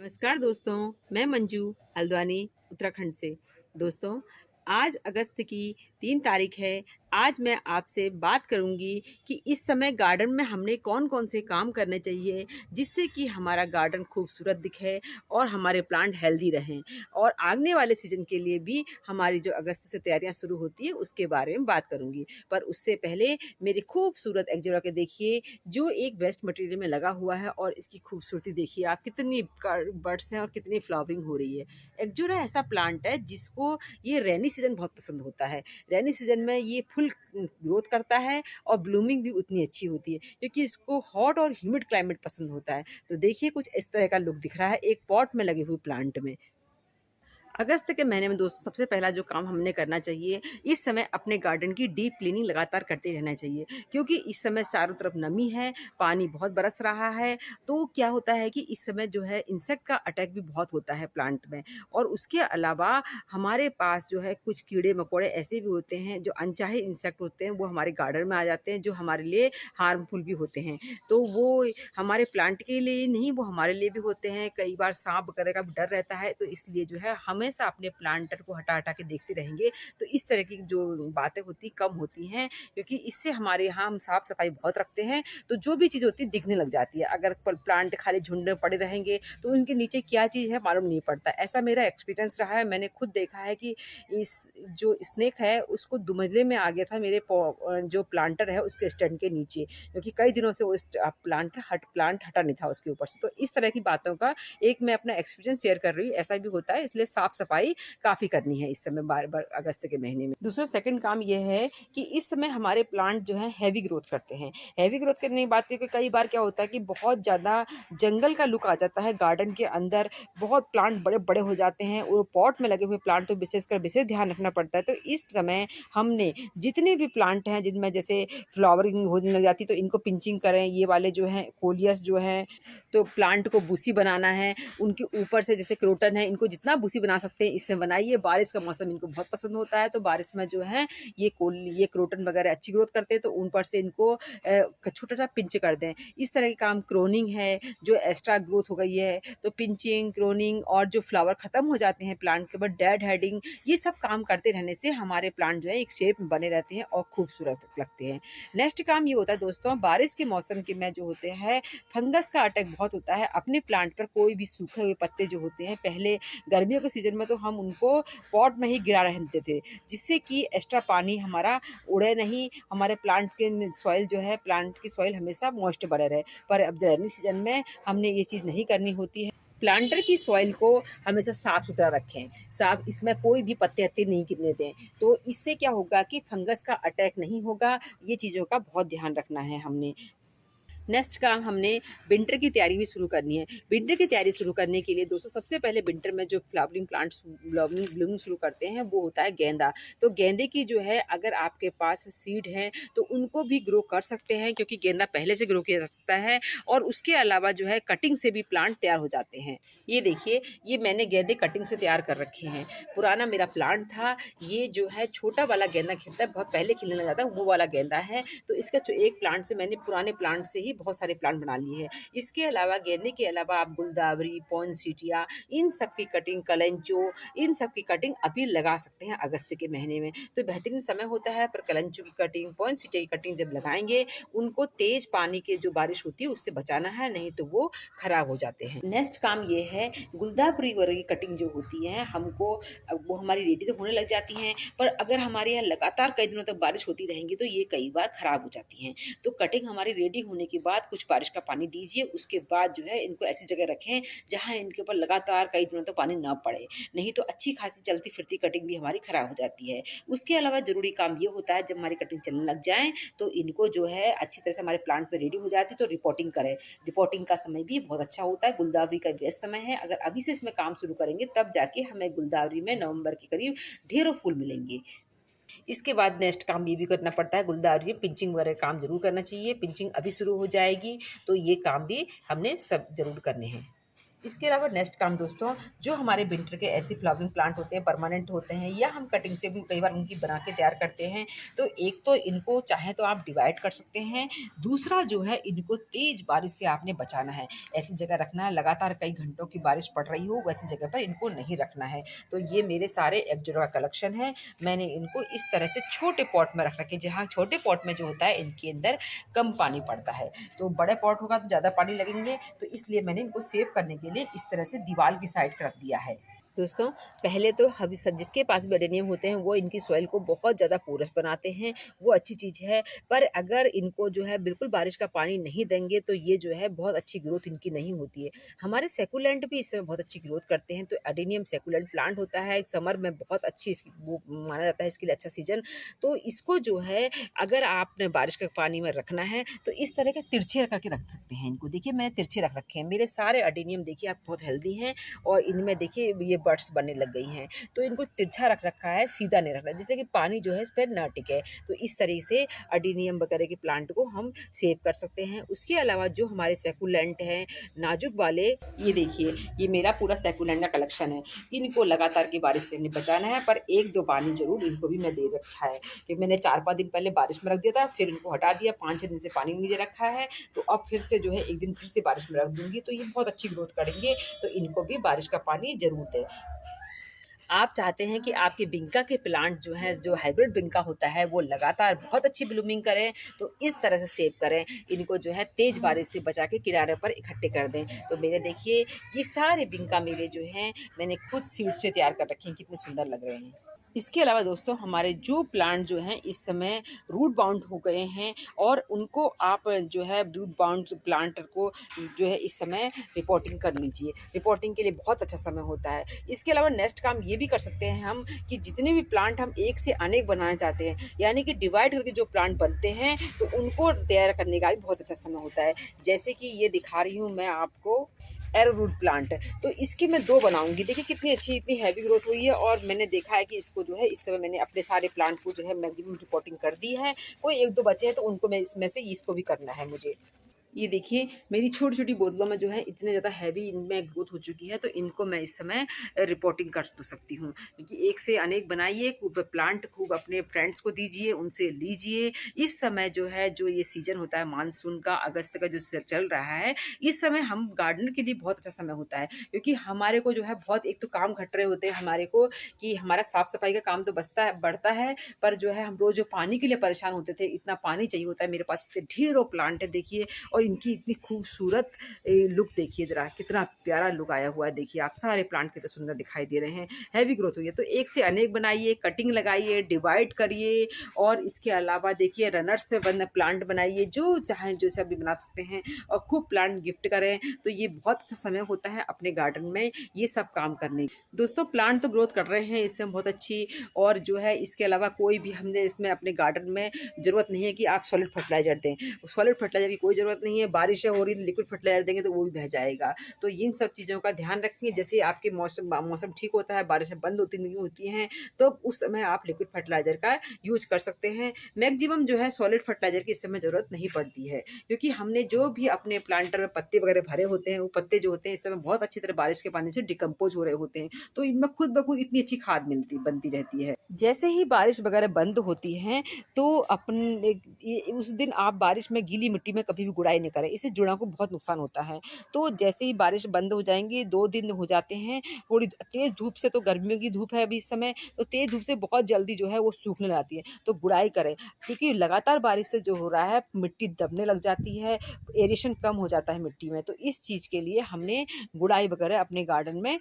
नमस्कार दोस्तों, मैं मंजू हल्द्वानी उत्तराखंड से। दोस्तों, आज अगस्त की 3 तारीख है। आज मैं आपसे बात करूंगी कि इस समय गार्डन में हमने कौन-कौन से काम करने चाहिए जिससे कि हमारा गार्डन खूबसूरत दिखे और हमारे प्लांट हेल्दी रहें। और आगने वाले सीज़न के लिए भी हमारी जो अगस्त से तैयारियां शुरू होती है उसके बारे में बात करूंगी। पर उससे पहले मेरी खूबसूरत एंजेला के देखिए जो एक वेस्ट मटेरियल में लगा हुआ है और इसकी खूबसूरती देखिए आप, कितनी बड्स हैं और कितनी फ्लावरिंग हो रही है। एक्जोरा ऐसा प्लांट है जिसको ये रेनी सीजन बहुत पसंद होता है। रेनी सीजन में ये फुल ग्रोथ करता है और ब्लूमिंग भी उतनी अच्छी होती है क्योंकि इसको हॉट और ह्यूमिड क्लाइमेट पसंद होता है। तो देखिए कुछ इस तरह का लुक दिख रहा है एक पॉट में लगे हुए प्लांट में। अगस्त के महीने में दोस्तों सबसे पहला जो काम हमने करना चाहिए, इस समय अपने गार्डन की डीप क्लीनिंग लगातार करते रहना चाहिए क्योंकि इस समय चारों तरफ नमी है, पानी बहुत बरस रहा है। तो क्या होता है कि इस समय जो है इंसेक्ट का अटैक भी बहुत होता है प्लांट में। और उसके अलावा हमारे पास जो है कुछ कीड़े मकोड़े ऐसे भी होते हैं जो अनचाहे इंसेक्ट होते हैं, वो हमारे गार्डन में आ जाते हैं जो हमारे लिए हार्मफुल भी होते हैं। तो वो हमारे प्लांट के लिए नहीं, वो हमारे लिए भी होते हैं। कई बार सांप वगैरह का भी डर रहता है, तो इसलिए जो है हमेशा अपने प्लांटर को हटा हटा के देखते रहेंगे तो इस तरह की जो बातें होती कम होती हैं क्योंकि इससे हमारे यहाँ हम साफ सफाई बहुत रखते हैं। तो जो भी चीज़ होती है दिखने लग जाती है। अगर प्लांट खाली झुंड में पड़े रहेंगे तो उनके नीचे क्या चीज़ है मालूम नहीं पड़ता। ऐसा मेरा एक्सपीरियंस रहा है। मैंने खुद देखा है कि इस जो स्नेक है उसको दुमजले में आ गया था मेरे जो प्लांटर है उसके स्टैंड के नीचे, क्योंकि कई दिनों से वो प्लांट हटा नहीं था उसके ऊपर से। तो इस तरह की बातों का एक मैं अपना एक्सपीरियंस शेयर कर रही हूँ। ऐसा भी होता है, इसलिए साफ सफाई काफ़ी करनी है इस समय बार बार अगस्त के महीने में। दूसरा सेकंड काम ये है कि इस समय हमारे प्लांट जो है हैवी ग्रोथ करते हैं। हैवी ग्रोथ करने की बात है कि कई बार क्या होता है कि बहुत ज़्यादा जंगल का लुक आ जाता है गार्डन के अंदर। बहुत प्लांट बड़े बड़े हो जाते हैं और पॉट में लगे हुए प्लांट तो विशेष ध्यान रखना पड़ता है। तो इस समय हमने जितने भी प्लांट हैं जिनमें जैसे फ्लावरिंग होने लग जाती है तो इनको पिंचिंग करें। ये वाले जो हैं कोलियस जो हैं, तो प्लांट को बूसी बनाना है। उनके ऊपर से जैसे क्रोटन है, इनको जितना बूसी बना सकते हैं इससे बनाइए। बारिश का मौसम इनको बहुत पसंद होता है, तो बारिश में जो है ये क्रोटन वगैरह अच्छी ग्रोथ करते हैं, तो ऊपर से इनको छोटा सा पिंच कर दें। इस तरह के काम। क्रोनिंग है जो एक्स्ट्रा ग्रोथ हो गई है तो पिंचिंग, क्रोनिंग और जो फ्लावर खत्म हो जाते हैं प्लांट के बाद डेड हेडिंग, ये सब काम करते रहने से हमारे प्लांट जो है एक शेप में बने रहते हैं और खूबसूरत लगते हैं। नेक्स्ट काम ये होता है दोस्तों, बारिश के मौसम के में जो होते हैं फंगस का अटैक बहुत होता है अपने प्लांट पर। कोई भी सूखे हुए पत्ते जो होते हैं, पहले गर्मियों के सीजन में तो हम उनको पॉट में ही गिरा रहते थे जिससे कि एक्स्ट्रा पानी हमारा उड़े नहीं, हमारे प्लांट के सॉइल जो है, प्लांट की सॉइल हमेशा मॉइस्ट बने रहे। पर अब रेनी सीजन में हमने ये चीज़ नहीं करनी होती है। प्लांटर की सॉइल को हमेशा साफ सुथरा रखें, साफ, इसमें कोई भी पत्ते हत्ते नहीं गिरने दें। तो इससे क्या होगा कि फंगस का अटैक नहीं होगा। ये चीज़ों का बहुत ध्यान रखना है हमने। नेक्स्ट काम, हमने विंटर की तैयारी भी शुरू करनी है। विंटर की तैयारी शुरू करने के लिए दोस्तों सबसे पहले विंटर में जो फ्लावरिंग प्लांट्स ब्लूमिंग शुरू करते हैं वो होता है गेंदा। तो गेंदे की जो है अगर आपके पास सीड है तो उनको भी ग्रो कर सकते हैं क्योंकि गेंदा पहले से ग्रो किया जा सकता है। और उसके अलावा जो है कटिंग से भी प्लांट तैयार हो जाते हैं। ये देखिए, ये मैंने गेंदे कटिंग से तैयार कर रखे हैं। पुराना मेरा प्लांट था, ये जो है छोटा वाला गेंदा खिलता है, बहुत पहले खिलने लग जाता है, वो वाला गेंदा है। तो इसका जो एक प्लांट से मैंने पुराने प्लांट से ही बहुत सारे प्लांट बना लिए हैं। इसके अलावा गेंदे के अलावा आप गुलदावरी, पॉइनसेटिया, इन सब की कटिंग, कलेंचो, इन सब की कटिंग अभी लगा सकते हैं अगस्त के महीने में। तो बेहतरीन समय होता है। पर कलेंचो की कटिंग, पॉइनसेटिया की कटिंग जब लगाएंगे उनको तेज पानी की जो बारिश होती है उससे बचाना है, नहीं तो वो खराब हो जाते हैं। नेक्स्ट काम ये है, गुलदावरी वगैरह की कटिंग जो होती है हमको, वो हमारी रेडी तो होने लग जाती हैं, पर अगर हमारे यहाँ लगातार कई दिनों तक बारिश होती रहेंगी तो ये कई बार खराब हो जाती हैं। तो कटिंग हमारी रेडी होने के बाद कुछ बारिश का पानी दीजिए। उसके बाद जो है इनको ऐसी जगह रखें जहाँ इनके ऊपर लगातार कई दिनों तक पानी ना पड़े, नहीं तो अच्छी खासी चलती फिरती कटिंग भी हमारी खराब हो जाती है। उसके अलावा ज़रूरी काम ये होता है, जब हमारी कटिंग चलने लग जाए तो इनको जो है अच्छी तरह से हमारे प्लांट पे रेडी हो जाती है तो रिपोर्टिंग करें। रिपोर्टिंग का समय भी बहुत अच्छा होता है। गुलदावरी का बेस्ट समय है। अगर अभी से इसमें काम शुरू करेंगे तब जाके हमें गुलदावरी में नवंबर के करीब ढेरों फूल मिलेंगे। इसके बाद नेक्स्ट काम ये भी करना पड़ता है, गुलदावरी में पिंचिंग वगैरह काम ज़रूर करना चाहिए। पिंचिंग अभी शुरू हो जाएगी तो ये काम भी हमने सब ज़रूर करने हैं। इसके अलावा नेक्स्ट काम दोस्तों, जो हमारे विंटर के ऐसे फ्लावरिंग प्लांट होते हैं, परमानेंट होते हैं, या हम कटिंग से भी कई बार उनकी बना के तैयार करते हैं, तो एक तो इनको चाहे तो आप डिवाइड कर सकते हैं, दूसरा जो है इनको तेज़ बारिश से आपने बचाना है। ऐसी जगह रखना है, लगातार कई घंटों की बारिश पड़ रही हो वैसी जगह पर इनको नहीं रखना है। तो ये मेरे सारे एग्जोरा कलेक्शन है, मैंने इनको इस तरह से छोटे पॉट में रख रखे। जहाँ छोटे पॉट में जो होता है इनके अंदर कम पानी पड़ता है, तो बड़े पॉट होगा तो ज़्यादा पानी लगेंगे, तो इसलिए मैंने इनको सेव करने के लिए इस तरह से दीवार की साइड रख दिया है। दोस्तों, पहले तो हम सब जिसके पास भी एडेनियम होते हैं वो इनकी सॉइल को बहुत ज़्यादा पोरस बनाते हैं, वो अच्छी चीज़ है। पर अगर इनको जो है बिल्कुल बारिश का पानी नहीं देंगे तो ये जो है बहुत अच्छी ग्रोथ इनकी नहीं होती है। हमारे सैकुलेंट भी इसमें बहुत अच्छी ग्रोथ करते हैं, तो एडेनियम सैकुलेंट प्लांट होता है, समर में बहुत अच्छी इसकी वो माना जाता है इसके लिए अच्छा सीजन। तो इसको जो है अगर आपने बारिश के पानी में रखना है तो इस तरह के तिरछे करके रख सकते हैं इनको। देखिए मैं तिरछे रख रखे हैं, मेरे सारे एडेनियम देखिए आप बहुत हेल्दी हैं, और इनमें देखिए ये बड्स बनने लग गई हैं। तो इनको तिरछा रख रखा है, सीधा नहीं रखना, जिससे कि पानी जो है इस पर ना टिके। तो इस तरीके से एडेनियम वगैरह के प्लांट को हम सेव कर सकते हैं। उसके अलावा जो हमारे सैकुलेंट हैं नाजुक वाले, ये देखिए ये मेरा पूरा सैकुलेंट का कलेक्शन है। इनको लगातार की बारिश से नहीं बचाना है, पर एक दो पानी जरूर इनको भी मैं दे रखा है, कि मैंने 4-5 दिन पहले बारिश में रख दिया था, फिर इनको हटा दिया, 5-6 दिन से पानी नहीं दे रखा है। तो अब फिर से जो है एक दिन फिर से बारिश में रख दूंगी, तो ये बहुत अच्छी ग्रोथ करेंगे। तो इनको भी बारिश का पानी जरूर दें। आप चाहते हैं कि आपके बिंका के प्लांट जो हैं, जो हाइब्रिड बिंका होता है वो लगातार बहुत अच्छी ब्लूमिंग करें, तो इस तरह से सेव करें। इनको जो है तेज़ बारिश से बचा के किनारे पर इकट्ठे कर दें। तो मेरे देखिए ये सारे बिंका मेरे जो हैं मैंने खुद सीड से तैयार कर रखे हैं, कितने सुंदर लग रहे हैं। इसके अलावा दोस्तों हमारे जो प्लांट जो हैं इस समय रूट बाउंड हो गए हैं, और उनको आप जो है रूट बाउंड प्लांट को जो है इस समय रिपोर्टिंग कर लीजिए। रिपोर्टिंग के लिए बहुत अच्छा समय होता है। इसके अलावा नेक्स्ट काम ये भी कर सकते हैं हम, कि जितने भी प्लांट हम एक से अनेक बनाना चाहते हैं, यानी कि डिवाइड करके जो प्लांट बनते हैं, तो उनको तैयार करने का भी बहुत अच्छा समय होता है। जैसे कि ये दिखा रही हूँ मैं आपको एरोरूट प्लांट, तो इसकी मैं 2 बनाऊंगी। देखिए कितनी अच्छी, इतनी हैवी ग्रोथ हुई है, और मैंने देखा है कि इसको जो है इस समय मैंने अपने सारे प्लांट को जो है मैक्सिमम रिपोर्टिंग कर दी है। कोई 1-2 बचे हैं तो उनको मैं इसमें से इसको भी करना है मुझे। ये देखिए मेरी छोटी-छोटी बोतलों में जो है इतने ज़्यादा हैवी इनमें ग्रोथ हो चुकी है, तो इनको मैं इस समय रिपोर्टिंग कर तो सकती हूँ। क्योंकि एक से अनेक बनाइए, खूब प्लांट खूब अपने फ्रेंड्स को दीजिए, उनसे लीजिए। इस समय जो है जो ये सीज़न होता है मानसून का, अगस्त का जो चल रहा है, इस समय हम गार्डन के लिए बहुत अच्छा समय होता है। क्योंकि हमारे को जो है बहुत एक तो काम खटरे होते हैं हमारे को, कि हमारा साफ-सफाई का काम तो बढ़ता है, पर जो है हम रोज़ जो पानी के लिए परेशान होते थे, इतना पानी चाहिए होता है। मेरे पास इतने ढेरों प्लांट है देखिए, और इनकी इतनी खूबसूरत लुक देखिए ज़रा, कितना प्यारा लुक आया हुआ है। देखिए आप सारे प्लांट कितने सुंदर दिखाई दे रहे हैं, हैवी ग्रोथ हुई है। तो एक से अनेक बनाइए, कटिंग लगाइए, डिवाइड करिए, और इसके अलावा देखिए रनर से बन प्लांट बनाइए, जो चाहें जो सब भी बना सकते हैं, और खूब प्लांट गिफ्ट करें। तो ये बहुत अच्छा समय होता है अपने गार्डन में ये सब काम करने। दोस्तों प्लांट तो ग्रोथ कर रहे हैं इसमें बहुत अच्छी, और जो है इसके अलावा कोई भी हमने इसमें अपने गार्डन में ज़रूरत नहीं है कि आप सॉलिड फर्टिलाइज़र दें। सॉलिड फर्टिलाइज़र की कोई ज़रूरत नहीं है। बारिशें हो रही तो लिक्विड फर्टिलाइज़र देंगे तो वो भी बह जाएगा। तो इन सब चीज़ों का ध्यान रखें। जैसे आपके मौसम ठीक होता है, बारिशें बंद होती हैं, तो उस समय आप लिक्विड फर्टिलाइज़र का यूज़ कर सकते हैं। मैक्सिमम जो है सॉलिड फर्टिलाइज़र की इस समय ज़रूरत नहीं पड़ती है, क्योंकि हमने जो भी अपने प्लांटर में पत्ते वगैरह भरे होते हैं, वो पत्ते जो होते हैं इस समय बहुत अच्छी तरह बारिश के पानी से डिकम्पोज हो रहे होते हैं, तो इनमें खुद ब खुद इतनी अच्छी खाद बनती रहती है। जैसे ही बारिश वगैरह बंद होती हैं, तो उस दिन आप बारिश में गीली मिट्टी में कभी भी गुड़ाई नहीं करें, इससे जुड़ों को बहुत नुकसान होता है। तो जैसे ही बारिश बंद हो जाएंगी, 2 दिन हो जाते हैं, थोड़ी तेज़ धूप से, तो गर्मियों की धूप है अभी इस समय, तो तेज़ धूप से बहुत जल्दी जो है वो सूखने लगती है, तो गुड़ाई करें। क्योंकि लगातार बारिश से जो हो रहा है मिट्टी दबने लग जाती है, एरेशन कम हो जाता है मिट्टी में, तो इस चीज़ के लिए हमने गुड़ाई वगैरह अपने गार्डन में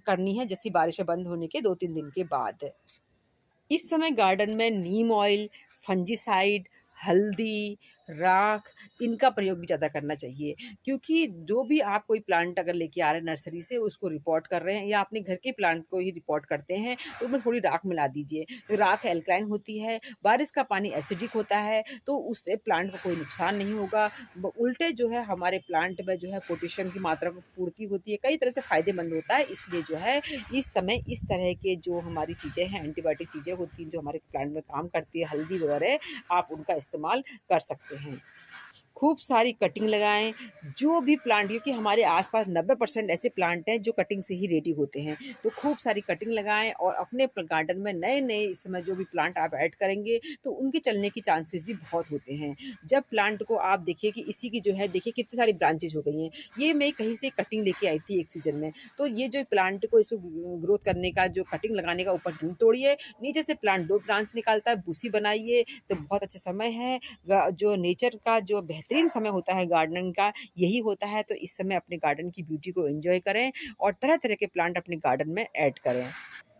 करनी है, जैसी बारिशें बंद होने के 2-3 दिन के बाद। इस समय गार्डन में नीम ऑयल, फंजीसाइड, हल्दी, राख, इनका प्रयोग भी ज़्यादा करना चाहिए। क्योंकि जो भी आप कोई प्लांट अगर लेके आ रहे हैं नर्सरी से, उसको रिपोर्ट कर रहे हैं, या अपने घर के प्लांट को ही रिपोर्ट करते हैं, तो उसमें थोड़ी राख मिला दीजिए। तो राख एल्कलाइन होती है, बारिश का पानी एसिडिक होता है, तो उससे प्लांट को कोई नुकसान नहीं होगा। उल्टे जो है हमारे प्लांट में जो है पोटेशियम की मात्रा को पूर्ति होती है, कई तरह से फ़ायदेमंद होता है। इसलिए जो है इस समय इस तरह के जो हमारी चीज़ें हैं, एंटीबायोटिक चीज़ें होती हैं जो हमारे प्लांट में काम करती है, हल्दी वगैरह, आप उनका इस्तेमाल कर सकते हैं। खूब सारी कटिंग लगाएं। जो भी प्लांट, क्योंकि हमारे आसपास 90% ऐसे प्लांट हैं जो कटिंग से ही रेडी होते हैं, तो खूब सारी कटिंग लगाएं और अपने गार्डन में नए नए इस समय जो भी प्लांट आप ऐड करेंगे तो उनके चलने की चांसेस भी बहुत होते हैं। जब प्लांट को आप देखिए कि इसी की जो है, देखिए कितनी सारी ब्रांचेज हो गई हैं। ये मैं कहीं से कटिंग लेके आई थी एक सीजन में, तो ये जो प्लांट को इसको ग्रोथ करने का जो कटिंग लगाने का, ऊपर डंड तोड़िए, नीचे से प्लांट 2 ब्रांच निकालता है, भूसी बनाइए, तो बहुत अच्छा समय है। जो नेचर का जो बेहतरीन समय होता है गार्डनिंग का, यही होता है। तो इस समय अपने गार्डन की ब्यूटी को एंजॉय करें और तरह तरह के प्लांट अपने गार्डन में ऐड करें।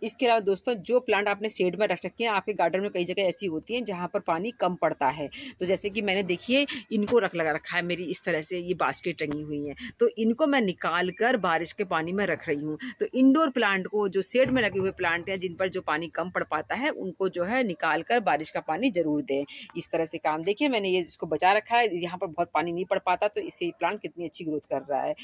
इसके अलावा दोस्तों, जो प्लांट आपने शेड में रख रखे हैं, आपके गार्डन में कई जगह ऐसी होती हैं जहाँ पर पानी कम पड़ता है, तो जैसे कि मैंने देखिए इनको लगा रखा है, मेरी इस तरह से ये बास्केट टंगी हुई हैं, तो इनको मैं निकाल कर बारिश के पानी में रख रही हूँ। तो इंडोर प्लांट को, जो शेड में लगे हुए प्लांट हैं जिन पर जो पानी कम पड़ पाता है, उनको जो है निकाल कर बारिश का पानी ज़रूर दें। इस तरह से काम, देखिए मैंने ये इसको बचा रखा है, यहाँ पर बहुत पानी नहीं पड़ पाता, तो इससे प्लांट कितनी अच्छी ग्रोथ कर रहा है।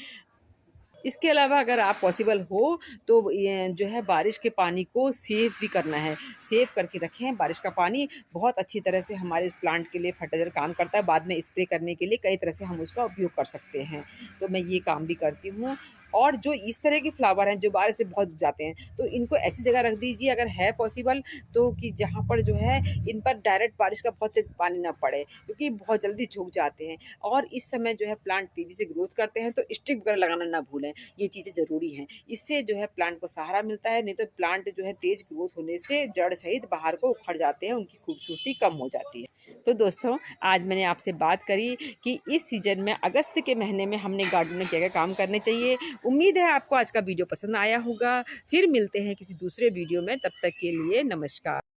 इसके अलावा अगर आप पॉसिबल हो तो ये जो है बारिश के पानी को सेव भी करना है, सेव करके रखें। बारिश का पानी बहुत अच्छी तरह से हमारे प्लांट के लिए फर्टिलाइज़र काम करता है, बाद में स्प्रे करने के लिए कई तरह से हम उसका उपयोग कर सकते हैं। तो मैं ये काम भी करती हूँ। और जो इस तरह के फ्लावर हैं जो बारिश से बहुत जाते हैं, तो इनको ऐसी जगह रख दीजिए अगर है पॉसिबल, तो कि जहाँ पर जो है इन पर डायरेक्ट बारिश का बहुत तेज पानी ना पड़े, क्योंकि बहुत जल्दी सूख जाते हैं। और इस समय जो है प्लांट तेज़ी से ग्रोथ करते हैं, तो स्टिक वगैरह लगाना ना भूलें, ये चीज़ें ज़रूरी हैं। इससे जो है प्लांट को सहारा मिलता है, नहीं तो प्लांट जो है तेज़ ग्रोथ होने से जड़ सहित बाहर को उखड़ जाते हैं, उनकी खूबसूरती कम हो जाती है। तो दोस्तों, आज मैंने आपसे बात करी कि इस सीज़न में, अगस्त के महीने में, हमने गार्डन में क्या-क्या काम करने चाहिए। उम्मीद है आपको आज का वीडियो पसंद आया होगा। फिर मिलते हैं किसी दूसरे वीडियो में, तब तक के लिए नमस्कार।